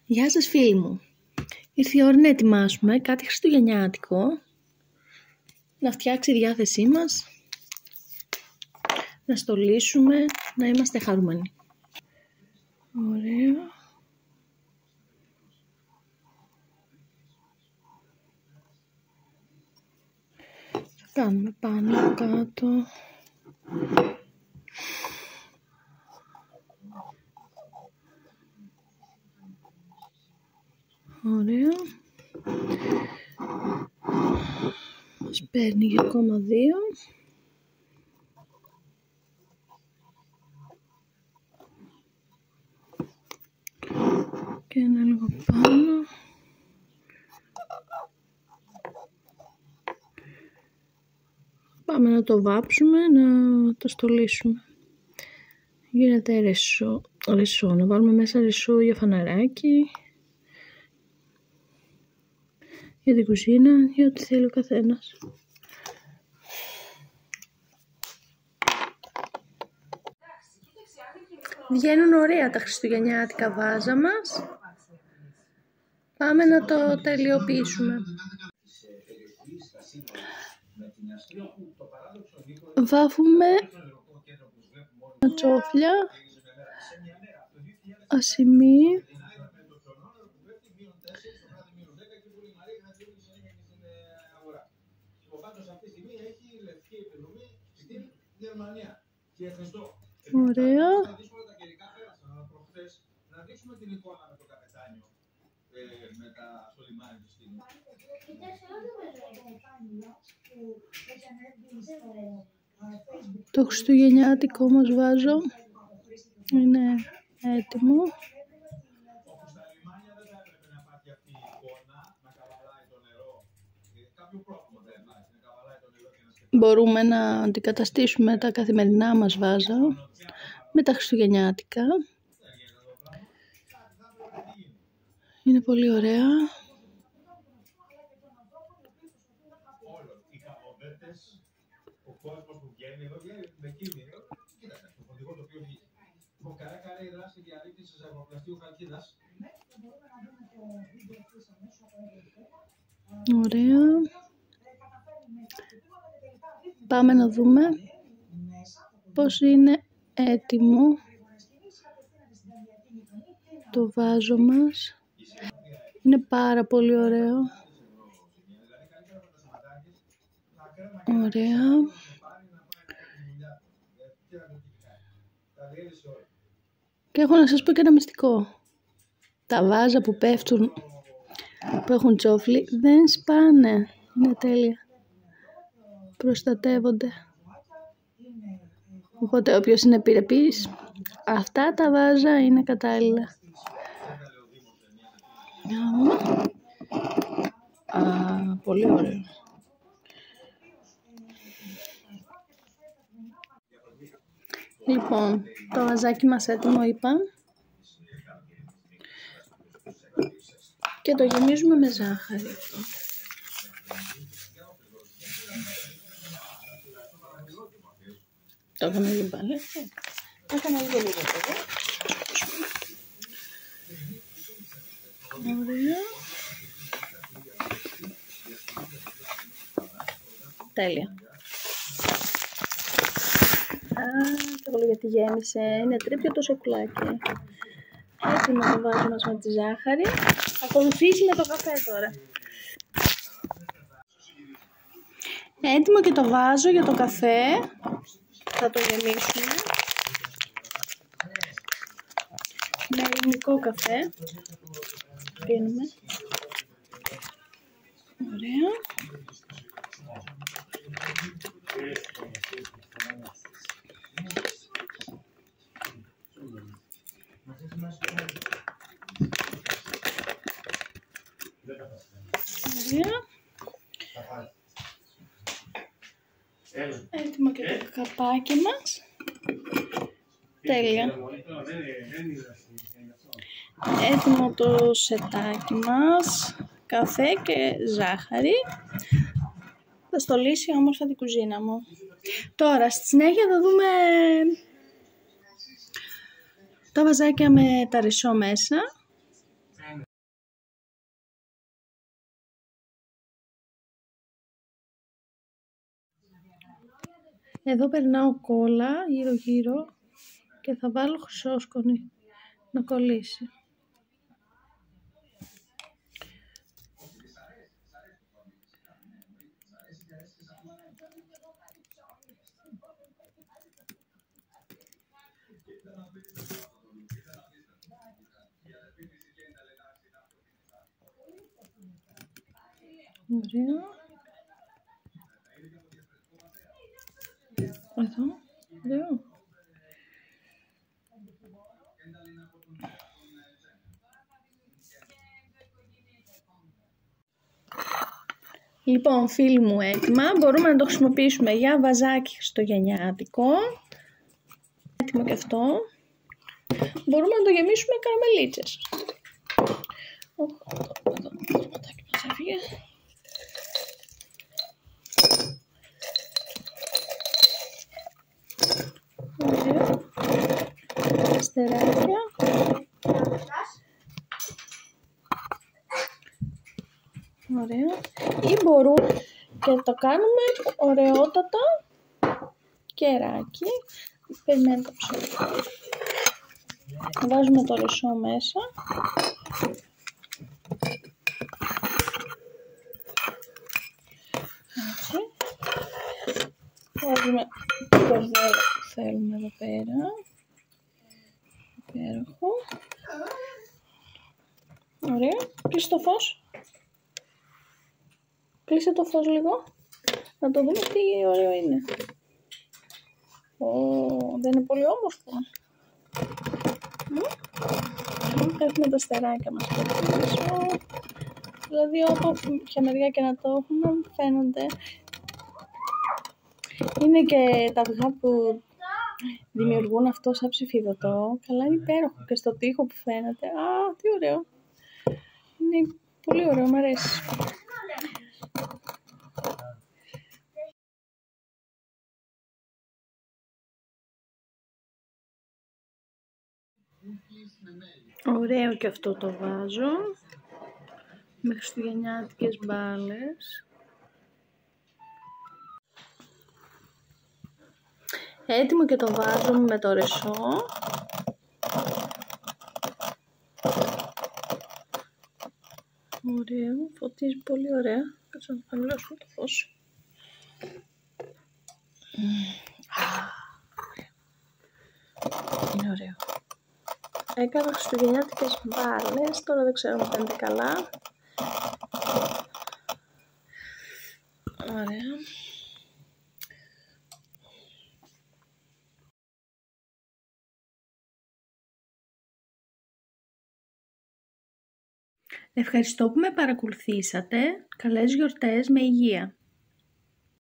Γεια σας φίλοι μου. Ήρθε η ώρα να ετοιμάσουμε κάτι χριστουγεννιάτικο, να φτιάξει η διάθεσή μας, να στολίσουμε, να είμαστε χαρούμενοι. Ωραία. Θα κάνουμε πάνω κάτω. Ωραία. Μας παίρνει για ακόμα 2. Και ένα λίγο πάνω. Πάμε να το βάψουμε, να το στολίσουμε. Γίνεται ρεσό, να βάλουμε μέσα ρεσό για φαναράκι, για την κουζίνα, για ό,τι θέλει ο καθένας. Βγαίνουν ωραία τα χριστουγεννιάτικα βάζα μας. Πάμε να το τελειοποιήσουμε. Βάφουμε ατσόφλια, ασημί, ωραία. Το χριστουγεννιάτικο μας βάζω είναι έτοιμο. Μπορούμε να αντικαταστήσουμε τα καθημερινά μας βάζα με τα χριστουγεννιάτικα. Είναι πολύ ωραία. Ωραία. Πάμε να δούμε πώς είναι έτοιμο το βάζο μας. Είναι πάρα πολύ ωραίο. Ωραία. Και έχω να σας πω και ένα μυστικό. Τα βάζα που πέφτουν, που έχουν τσόφλι, δεν σπάνε. Είναι τέλεια. Προστατεύονται. Οπότε όποιος είναι επιρρεπής, αυτά τα βάζα είναι κατάλληλα. Πολύ ωραίο. Λοιπόν, το βαζάκι μας έτοιμο είπα. Και το γεμίζουμε με ζάχαρη αυτό. Το έκανα λίγο πάλι. Έκανα λίγο εδώ. Ωραία. Τέλεια. Το γιατί γέμισε. Είναι τρίπιο το σοκολάκι. Έτοιμο το βάζο μας με τη ζάχαρη. Ακολουθήσει με το καφέ τώρα. Έτοιμο και το βάζο για το καφέ. Θα το γεμίσουμε. Με ελληνικό καφέ. Πίνουμε. Ωραία. Ωραία. Έτοιμο και το καπάκι μας. Τέλεια. Έτοιμο το σετάκι μας. Καφέ και ζάχαρη. Θα στολίσει όμορφα την κουζίνα μου. Τώρα στη συνέχεια θα δούμε τα βαζάκια με τα ρεσό μέσα. Εδώ περνάω κόλλα γύρω γύρω και θα βάλω χρυσόσκονη να κολλήσει. Ωραία. Εδώ, ωραίο. Λοιπόν, φίλοι μου, έτοιμα. Μπορούμε να το χρησιμοποιήσουμε για βαζάκι χριστουγεννιάτικο. Έτοιμο και αυτό. Μπορούμε να το γεμίσουμε καραμελίτσες. Εδώ το κομματάκι μας έφυγε. Ωραία. Αστεράκια. Ωραία. Ή μπορούμε και το κάνουμε ωραιότατα κεράκι. Περιμένουμε το ψωμί. Βάζουμε το ρεσό μέσα. Έτσι. Βάζουμε το κορδέλο που θέλουμε εδώ πέρα. Υπέροχο. Ωραία. Κλείσε το φως. Κλείσε το φως λίγο. Να το δούμε τι ωραίο είναι. Δεν είναι πολύ όμορφο. Έχουμε τα αστεράκια μας εδώ πίσω. Δηλαδή από ποια μεριά και να το έχουμε φαίνονται. Είναι και τα αυγά που δημιουργούν αυτό σαν ψηφιδωτό. Καλά, είναι υπέροχο και στο τοίχο που φαίνεται. Α, τι ωραίο. Είναι πολύ ωραίο, μου αρέσει. Ωραίο και αυτό το βάζω. Με χριστουγεννιάτικες μπάλες. Έτοιμο και το βάζω με το ρεσό. Ωραίο, φωτίζει πολύ ωραία. Κάτσε να χαμηλώσουμε το φως. Είναι ωραίο. Έκανα χριστουγεννιάτικες μπάλες, τώρα δεν ξέρω αν φαίνεται καλά. Ωραία. Ευχαριστώ που με παρακολουθήσατε. Καλές γιορτές με υγεία.